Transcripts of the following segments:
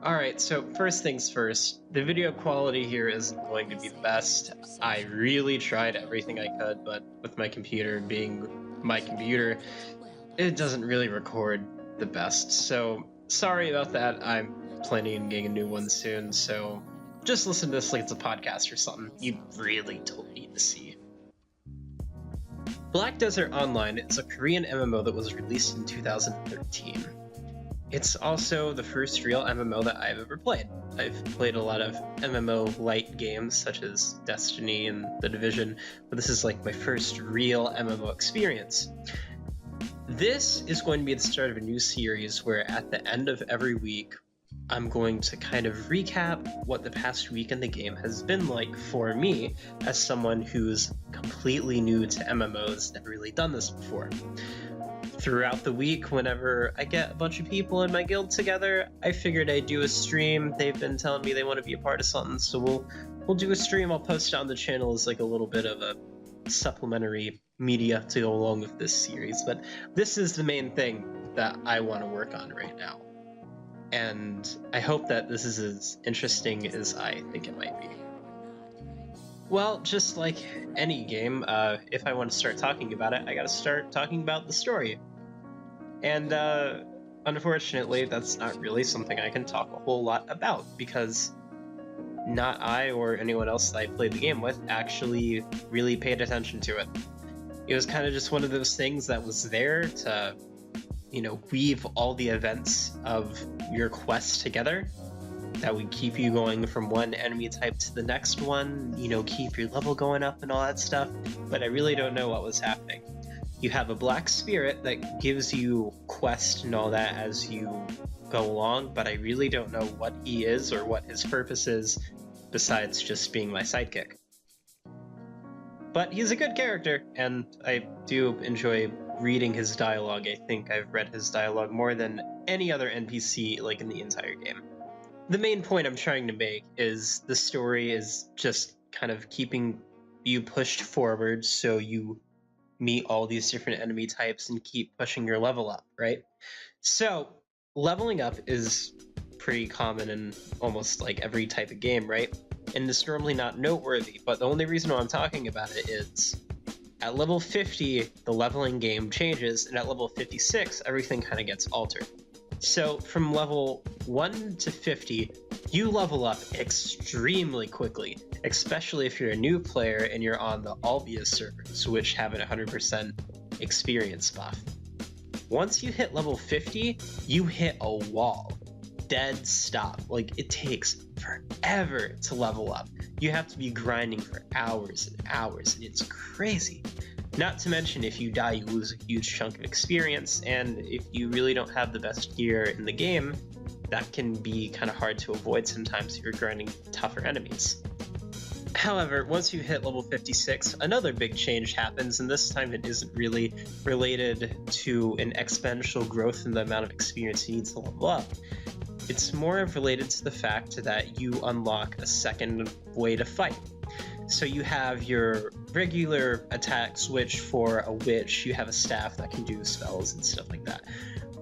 Alright, so first things first, the video quality here isn't going to be the best. I really tried everything I could, but with my computer being my computer, it doesn't really record the best. So sorry about that. I'm planning on getting a new one soon, so just listen to this like it's a podcast or something. You really don't need to see. Black Desert Online is a Korean MMO that was released in 2013. It's also the first real MMO that I've ever played. I've played a lot of MMO light games such as Destiny and The Division, but this is like my first real MMO experience. This is going to be the start of a new series where at the end of every week, I'm going to kind of recap what the past week in the game has been like for me as someone who's completely new to MMOs, never really done this before. Throughout the week, whenever I get a bunch of people in my guild together, I figured I'd do a stream. They've been telling me they want to be a part of something, so we'll do a stream. I'll post it on the channel as like a little bit of a supplementary media to go along with this series. But this is the main thing that I want to work on right now. And I hope that this is as interesting as I think it might be. Well, just like any game, if I want to start talking about it, I gotta start talking about the story. And unfortunately, that's not really something I can talk a whole lot about, because not I or anyone else that I played the game with actually really paid attention to it. It was kind of just one of those things that was there to, weave all the events of your quest together that would keep you going from one enemy type to the next one, keep your level going up and all that stuff, but I really don't know what was happening. You have a black spirit that gives you quest and all that as you go along, but I really don't know what he is or what his purpose is besides just being my sidekick. But he's a good character, and I do enjoy reading his dialogue. I think I've read his dialogue more than any other NPC in the entire game. The main point I'm trying to make is the story is just kind of keeping you pushed forward so you meet all these different enemy types and keep pushing your level up, right? So leveling up is pretty common in almost like every type of game, right? And it's normally not noteworthy, but the only reason why I'm talking about it is at level 50, the leveling game changes, and at level 56, everything kind of gets altered. So from level 1 to 50, you level up extremely quickly, especially if you're a new player and you're on the Albia servers, which have an 100% experience buff. Once you hit level 50, you hit a wall. Dead stop. It takes forever to level up. You have to be grinding for hours and hours, and it's crazy. Not to mention, if you die, you lose a huge chunk of experience, and if you really don't have the best gear in the game, that can be kind of hard to avoid sometimes if you're grinding tougher enemies. However, once you hit level 56, another big change happens, and this time it isn't really related to an exponential growth in the amount of experience you need to level up. It's more related to the fact that you unlock a second way to fight. So you have your regular attack switch for a witch, you have a staff that can do spells and stuff like that.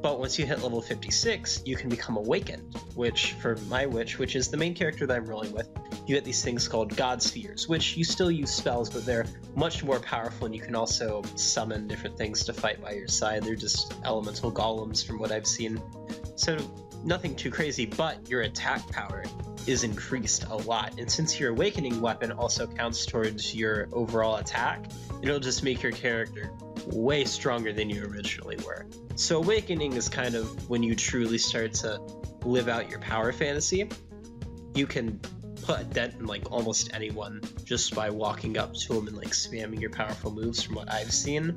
But once you hit level 56, you can become awakened, which for my witch, which is the main character that I'm rolling with, you get these things called God Spheres, which you still use spells, but they're much more powerful, and you can also summon different things to fight by your side. They're just elemental golems from what I've seen. So nothing too crazy, but your attack power is increased a lot, and since your awakening weapon also counts towards your overall attack, it'll just make your character way stronger than you originally were. So awakening is kind of when you truly start to live out your power fantasy. You can put a dent in almost anyone just by walking up to them and spamming your powerful moves from what I've seen.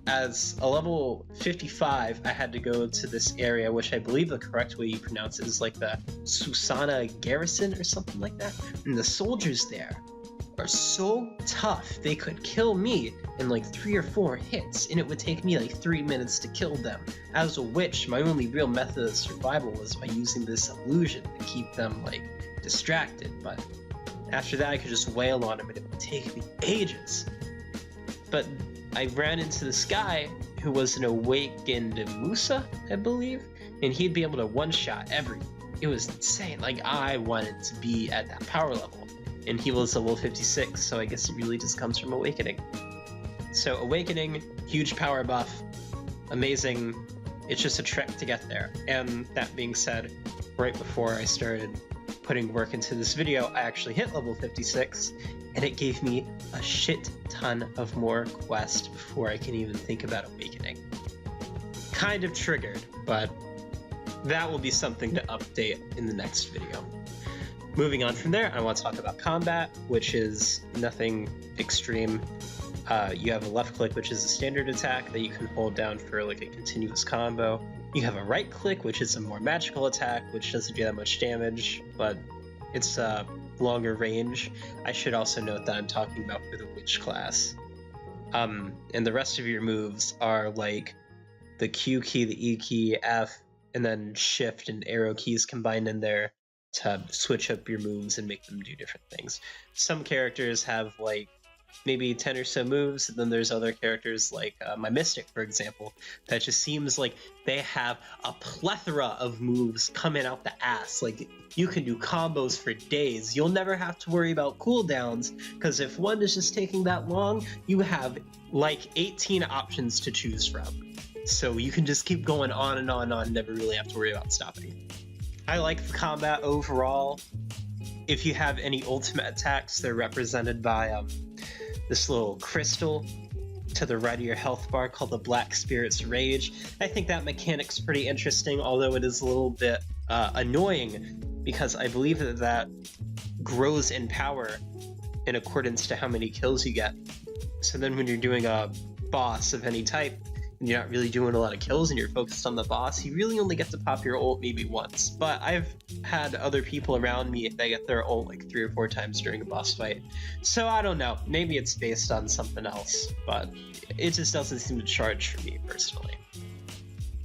As a level 55, I had to go to this area, which I believe the correct way you pronounce it is the Susana Garrison or something like that. And the soldiers there are so tough, they could kill me in 3 or 4 hits, and it would take me 3 minutes to kill them. As a witch, my only real method of survival was by using this illusion to keep them distracted, but after that I could just wail on them and it would take me ages. But I ran into this guy who was an awakened Musa, I believe, and he'd be able to one-shot everything. It was insane. Like, I wanted to be at that power level, and he was level 56, so I guess it really just comes from Awakening. So Awakening, huge power buff, amazing. It's just a trek to get there. And that being said, right before I started putting work into this video, I actually hit level 56, and it gave me a shit ton of more quests before I can even think about Awakening. Kind of triggered, but that will be something to update in the next video. Moving on from there, I want to talk about combat, which is nothing extreme. You have a left click, which is a standard attack that you can hold down for like a continuous combo. You have a right click, which is a more magical attack, which doesn't do that much damage, but it's longer range. I should also note that I'm talking about for the witch class. And the rest of your moves are like the Q key, the E key, F, and then shift and arrow keys combined in there to switch up your moves and make them do different things. Some characters have like maybe 10 or so moves, and then there's other characters like my Mystic, for example, that just seems like they have a plethora of moves coming out the ass. Like, you can do combos for days. You'll never have to worry about cooldowns, because if one is just taking that long, you have like 18 options to choose from. So you can just keep going on and on and on, never really have to worry about stopping. I like the combat overall. If you have any ultimate attacks, they're represented by this little crystal to the right of your health bar called the Black Spirit's Rage. I think that mechanic's pretty interesting, although it is a little bit annoying, because I believe that grows in power in accordance to how many kills you get. So then when you're doing a boss of any type, and you're not really doing a lot of kills and you're focused on the boss, you really only get to pop your ult maybe once. But I've had other people around me, they get their ult like 3 or 4 times during a boss fight. So I don't know, maybe it's based on something else, but it just doesn't seem to charge for me personally.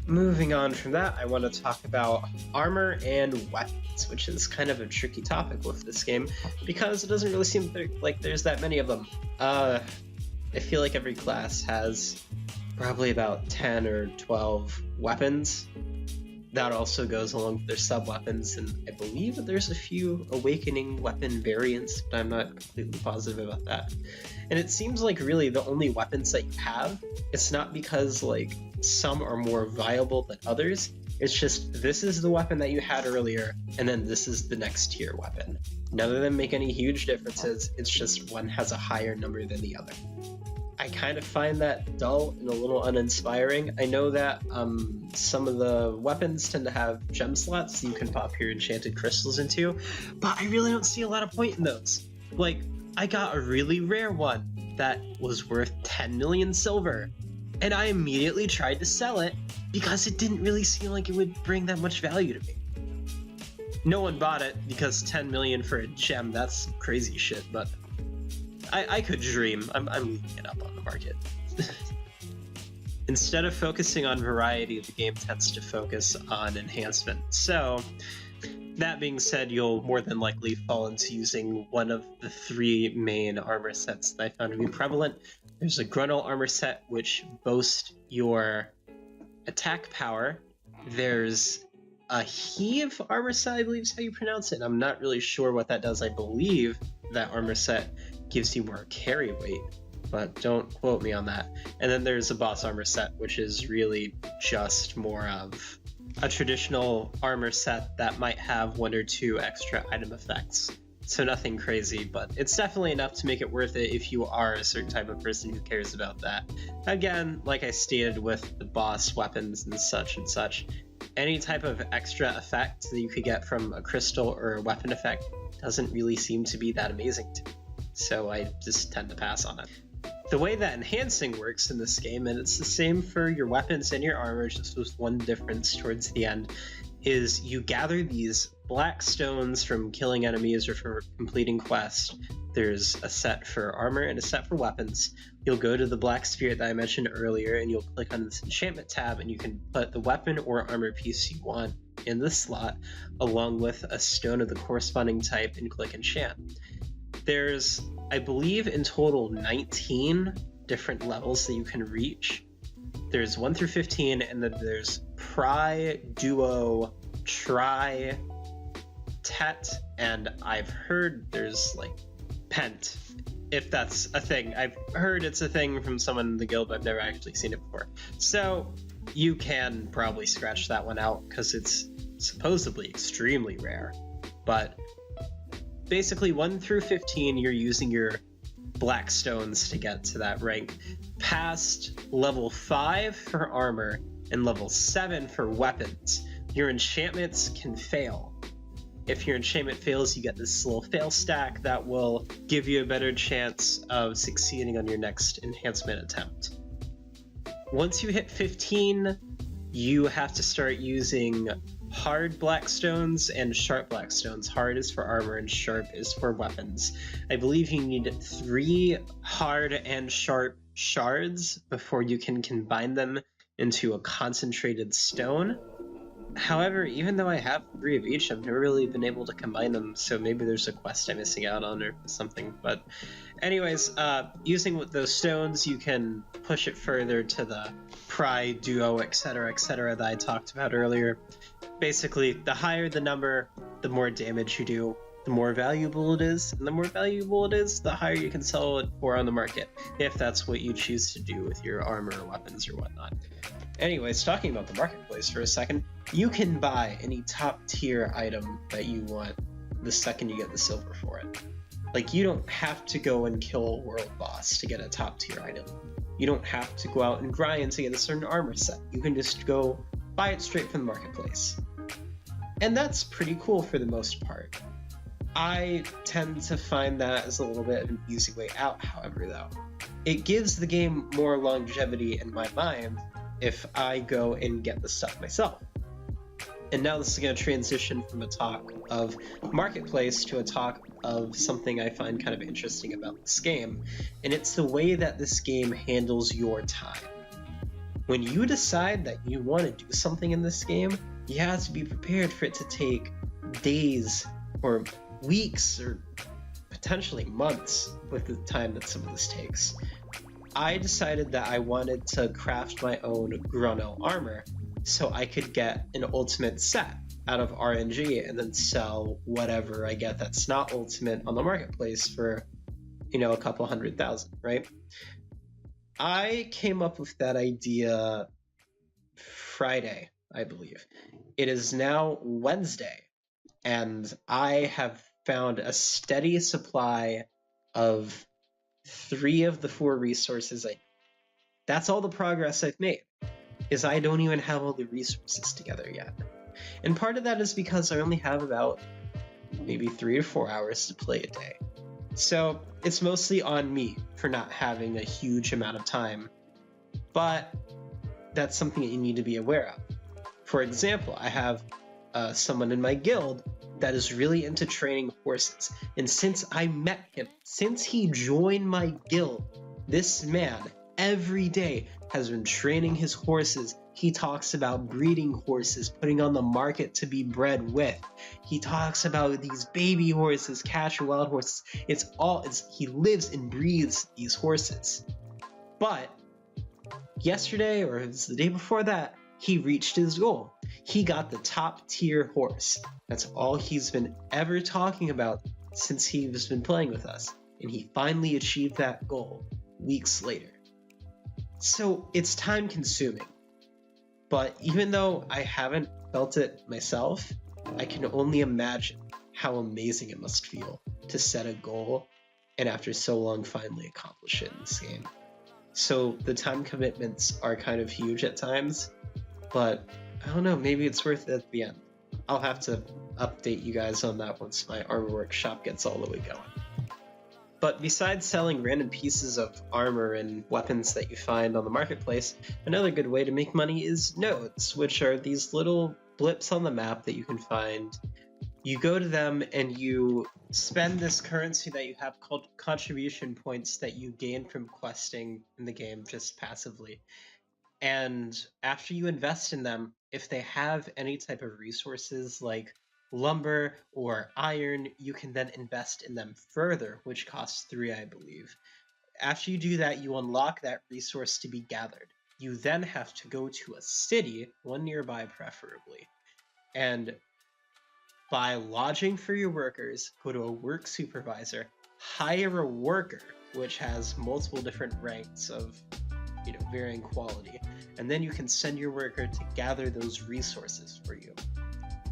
Moving on from that, I want to talk about armor and weapons, which is kind of a tricky topic with this game, because it doesn't really seem like there's that many of them. I feel like every class has probably about 10 or 12 weapons. That also goes along with their sub-weapons, and I believe that there's a few Awakening weapon variants, but I'm not completely positive about that. And it seems like really the only weapons that you have, it's not because like some are more viable than others, it's just this is the weapon that you had earlier, and then this is the next tier weapon. None of them make any huge differences, it's just one has a higher number than the other. I kind of find that dull and a little uninspiring. I know that some of the weapons tend to have gem slots you can pop your enchanted crystals into, but I really don't see a lot of point in those. Like, I got a really rare one that was worth 10 million silver, and I immediately tried to sell it because it didn't really seem like it would bring that much value to me. No one bought it because 10 million for a gem, that's crazy shit, but I could dream. I'm leaving it up on the market. Instead of focusing on variety, the game tends to focus on enhancement. So, that being said, you'll more than likely fall into using one of the 3 main armor sets that I found to be prevalent. There's a Gruntle armor set, which boasts your attack power. There's a Heave armor set, I believe is how you pronounce it. I'm not really sure what that does. I believe that armor set gives you more carry weight, but don't quote me on that. And then there's a boss armor set, which is really just more of a traditional armor set that might have 1 or 2 extra item effects. So nothing crazy, but it's definitely enough to make it worth it if you are a certain type of person who cares about that. Again, like I stated with the boss weapons and such, any type of extra effect that you could get from a crystal or a weapon effect doesn't really seem to be that amazing to me. So I just tend to pass on it. The way that enhancing works in this game, and it's the same for your weapons and your armor, just with one difference towards the end, is you gather these black stones from killing enemies or for completing quests. There's a set for armor and a set for weapons. You'll go to the Black Spirit that I mentioned earlier, and you'll click on this enchantment tab, and you can put the weapon or armor piece you want in this slot, along with a stone of the corresponding type, and click enchant. There's, I believe, in total 19 different levels that you can reach, There's 1 through 15, and then there's Pry, Duo, Try, Tet, and I've heard there's like Pent, if that's a thing. I've heard it's a thing from someone in the guild, but I've never actually seen it before. So you can probably scratch that one out because it's supposedly extremely rare. But basically 1 through 15, you're using your black stones to get to that rank. Past level 5 for armor and level 7 for weapons, your enchantments can fail. If your enchantment fails, you get this little fail stack that will give you a better chance of succeeding on your next enhancement attempt. Once you hit 15, you have to start using hard black stones and sharp black stones. Hard is for armor and sharp is for weapons. I believe you need 3 hard and sharp shards before you can combine them into a concentrated stone. However, even though I have 3 of each, I've never really been able to combine them, so maybe there's a quest I'm missing out on or something. But anyways, using those stones, you can push it further to the Pry, Duo, etc., that I talked about earlier. Basically, the higher the number, the more damage you do, the more valuable it is, and the more valuable it is, the higher you can sell it for on the market, if that's what you choose to do with your armor or weapons or whatnot. Anyways, talking about the marketplace for a second, you can buy any top tier item that you want the second you get the silver for it. Like, you don't have to go and kill a world boss to get a top tier item. You don't have to go out and grind to get a certain armor set. You can just go buy it straight from the marketplace. And that's pretty cool for the most part. I tend to find that as a little bit of an easy way out, however, though. It gives the game more longevity in my mind if I go and get the stuff myself. And now this is going to transition from a talk of marketplace to a talk of something I find kind of interesting about this game, and it's the way that this game handles your time. When you decide that you want to do something in this game, you have to be prepared for it to take days or weeks or potentially months with the time that some of this takes. I decided that I wanted to craft my own Grunno armor so I could get an ultimate set out of RNG and then sell whatever I get that's not ultimate on the marketplace for, a couple 100,000, right? I came up with that idea Friday, I believe. It is now Wednesday, and I have found a steady supply of 3 of the 4 resources. That's all the progress I've made, is I don't even have all the resources together yet. And part of that is because I only have about maybe 3 to 4 hours to play a day. So it's mostly on me for not having a huge amount of time, but that's something that you need to be aware of. For example, I have someone in my guild that is really into training horses, and since I met him, since he joined my guild, this man every day has been training his horses. He talks about breeding horses, putting on the market to be bred with. He talks about these baby horses, catch and wild horses. He lives and breathes these horses. But yesterday, or it was the day before that, he reached his goal. He got the top tier horse. That's all he's been ever talking about since he's been playing with us. And he finally achieved that goal weeks later. So it's time consuming. But even though I haven't felt it myself, I can only imagine how amazing it must feel to set a goal and after so long finally accomplish it in this game. So the time commitments are kind of huge at times, but I don't know, maybe it's worth it at the end. I'll have to update you guys on that once my armor workshop gets all the way going. But besides selling random pieces of armor and weapons that you find on the marketplace, another good way to make money is nodes, which are these little blips on the map that you can find. You go to them and you spend this currency that you have called contribution points that you gain from questing in the game just passively. And after you invest in them, if they have any type of resources like lumber or iron, you can then invest in them further, which costs 3, I believe. After you do that, you unlock that resource to be gathered. You then have to go to a city, one nearby preferably, and buy lodging for your workers, go to a work supervisor, hire a worker, which has multiple different ranks of, varying quality, and then you can send your worker to gather those resources for you.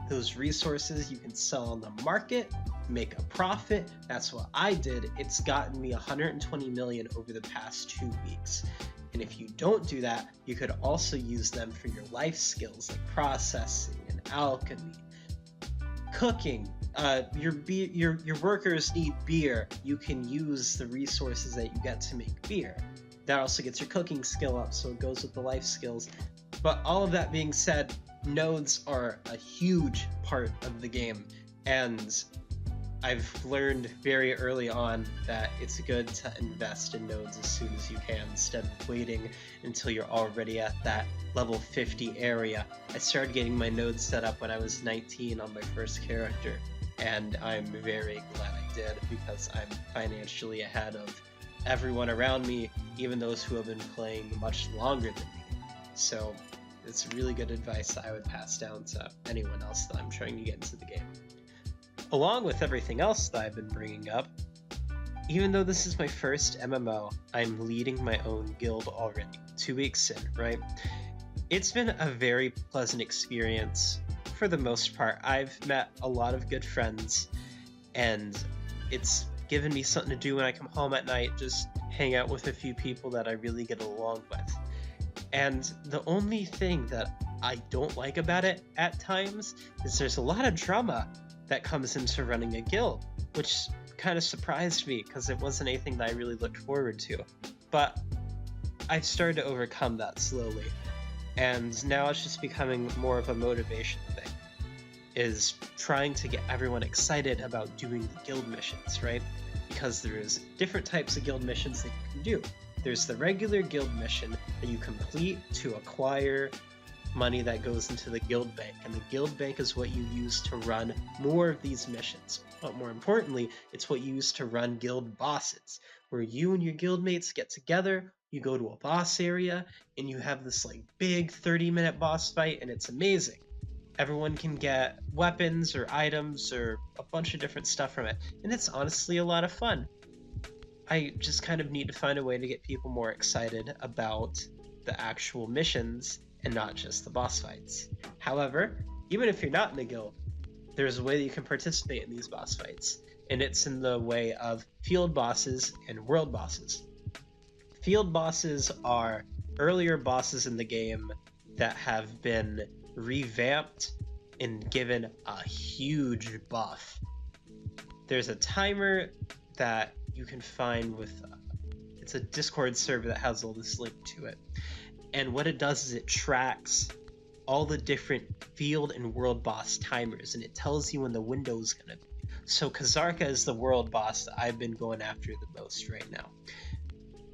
Those resources you can sell on the market, make a profit. That's what I did. It's gotten me 120 million over the past 2 weeks. And if you don't do that, you could also use them for your life skills like processing and alchemy, cooking. Your workers need beer. You can use the resources that you get to make beer. That also gets your cooking skill up, so it goes with the life skills. But all of that being said, nodes are a huge part of the game, and I've learned very early on that it's good to invest in nodes as soon as you can instead of waiting until you're already at that level 50 area. I started getting my nodes set up when I was 19 on my first character, and I'm very glad I did because I'm financially ahead of everyone around me, even those who have been playing much longer than me. So it's really good advice that I would pass down to anyone else that I'm trying to get into the game. Along with everything else that I've been bringing up, even though this is my first MMO, I'm leading my own guild already, 2 weeks in, right? It's been a very pleasant experience for the most part. I've met a lot of good friends, and it's given me something to do when I come home at night, just hang out with a few people that I really get along with. And the only thing that I don't like about it at times is there's a lot of drama that comes into running a guild, which kind of surprised me because it wasn't anything that I really looked forward to. But I've started to overcome that slowly, and now it's just becoming more of a motivation thing, is trying to get everyone excited about doing the guild missions, right? Because there's different types of guild missions that you can do. There's the regular guild mission that you complete to acquire money that goes into the guild bank, and the guild bank is what you use to run more of these missions. But more importantly, it's what you use to run guild bosses, where you and your guildmates get together, you go to a boss area, and you have this big 30-minute boss fight, and it's amazing. Everyone can get weapons or items or a bunch of different stuff from it, and it's honestly a lot of fun. I just kind of need to find a way to get people more excited about the actual missions and not just the boss fights. However, even if you're not in a guild, there's a way that you can participate in these boss fights, and it's in the way of field bosses and world bosses. Field bosses are earlier bosses in the game that have been revamped and given a huge buff. There's a timer that you can find with it's a Discord server that has all this link to it, and what it does is it tracks all the different field and world boss timers, and it tells you when the window's gonna be. So Kazarka is the world boss that I've been going after the most right now.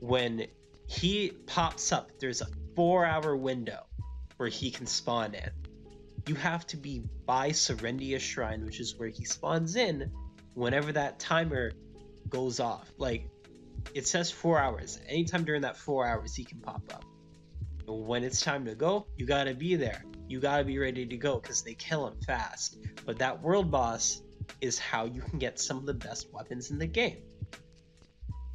When he pops up, there's a 4-hour window where he can spawn in. You have to be by Serendia Shrine, which is where he spawns in, whenever that timer goes off. It says 4 hours. Anytime during that 4 hours, he can pop up. When it's time to go, you gotta be there. You gotta be ready to go because they kill him fast. But that world boss is how you can get some of the best weapons in the game.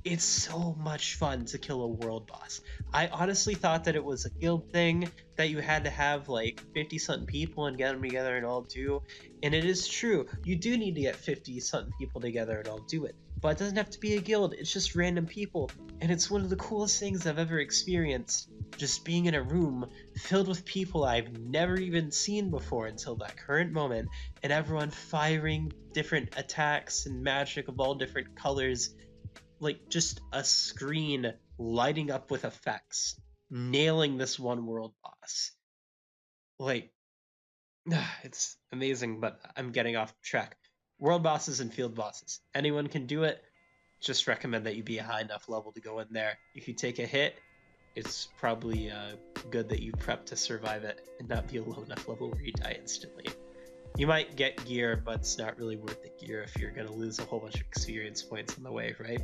It's so much fun to kill a world boss. I honestly thought that it was a guild thing, that you had to have 50-something people and get them together and all do. And it is true, you do need to get 50-something people together and all do it. But it doesn't have to be a guild, it's just random people. And it's one of the coolest things I've ever experienced, just being in a room filled with people I've never even seen before until that current moment, and everyone firing different attacks and magic of all different colors. Just a screen lighting up with effects, nailing this one world boss. It's amazing, but I'm getting off track. World bosses and field bosses. Anyone can do it. Just recommend that you be a high enough level to go in there. If you take a hit, it's probably good that you prep to survive it and not be a low enough level where you die instantly. You might get gear, but it's not really worth the gear if you're going to lose a whole bunch of experience points on the way, right?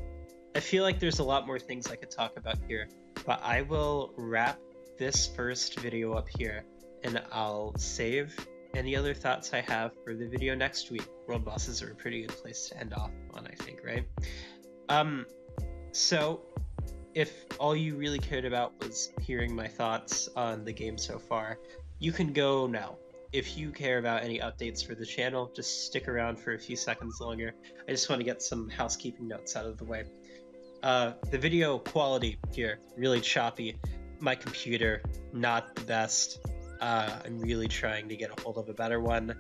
I feel like there's a lot more things I could talk about here, but I will wrap this first video up here, and I'll save any other thoughts I have for the video next week. World bosses are a pretty good place to end off on, I think, right? So if all you really cared about was hearing my thoughts on the game so far, you can go now. If you care about any updates for the channel, just stick around for a few seconds longer. I just want to get some housekeeping notes out of the way. The video quality here, really choppy. My computer, not the best. I'm really trying to get a hold of a better one.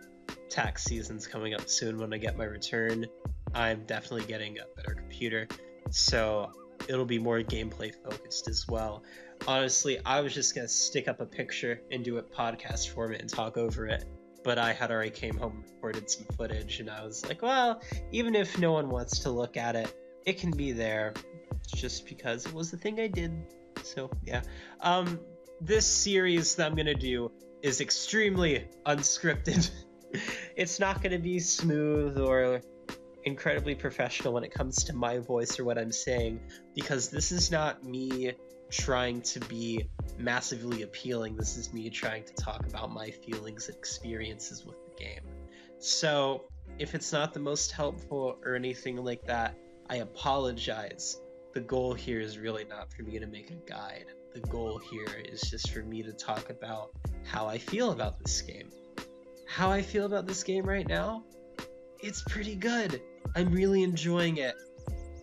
Tax season's coming up soon when I get my return. I'm definitely getting a better computer, so it'll be more gameplay focused as well. Honestly, I was just gonna stick up a picture and do it podcast format and talk over it, but I had already came home and recorded some footage, and I was like, well, even if no one wants to look at it, it can be there, just because it was the thing I did. So yeah, this series that I'm gonna do is extremely unscripted. It's not gonna be smooth or incredibly professional when it comes to my voice or what I'm saying, because this is not me trying to be massively appealing. This is me trying to talk about my feelings and experiences with the game. So if it's not the most helpful or anything like that, I apologize. The goal here is really not for me to make a guide. The goal here is just for me to talk about how I feel about this game. How I feel about this game right now? It's pretty good. I'm really enjoying it.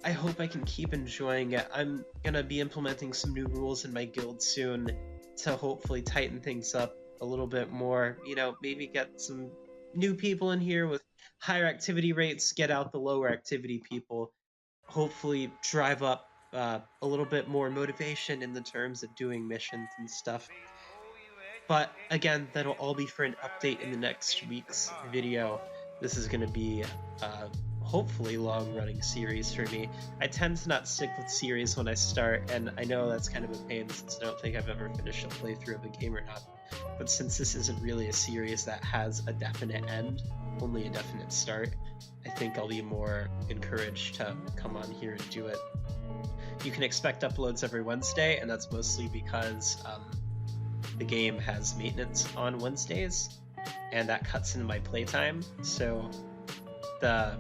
I hope I can keep enjoying it. I'm gonna be implementing some new rules in my guild soon to hopefully tighten things up a little bit more. You know, maybe get some new people in here with higher activity rates, get out the lower activity people, hopefully drive up a little bit more motivation in the terms of doing missions and stuff. But again, that'll all be for an update in the next week's video. This is going to be hopefully long-running series for me. I tend to not stick with series when I start, and I know that's kind of a pain since I don't think I've ever finished a playthrough of a game or not. But since this isn't really a series that has a definite end, only a definite start, I think I'll be more encouraged to come on here and do it. You can expect uploads every Wednesday, and that's mostly because the game has maintenance on Wednesdays, and that cuts into my playtime. So the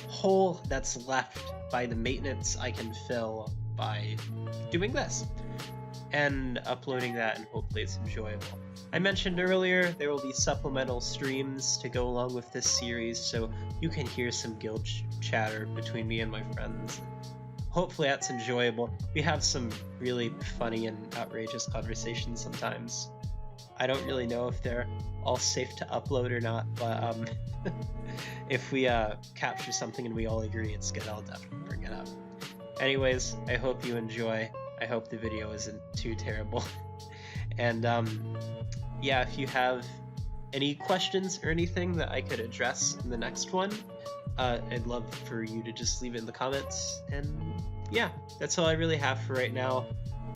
hole that's left by the maintenance I can fill by doing this and uploading that, and hopefully it's enjoyable. I mentioned earlier there will be supplemental streams to go along with this series, so you can hear some guild chatter between me and my friends. Hopefully that's enjoyable. We have some really funny and outrageous conversations sometimes. I don't really know if they're all safe to upload or not, but if we capture something and we all agree it's good, I'll definitely bring it up. Anyways, I hope you enjoy. I hope the video isn't too terrible. And yeah, if you have any questions or anything that I could address in the next one, I'd love for you to just leave it in the comments. And yeah, that's all I really have for right now.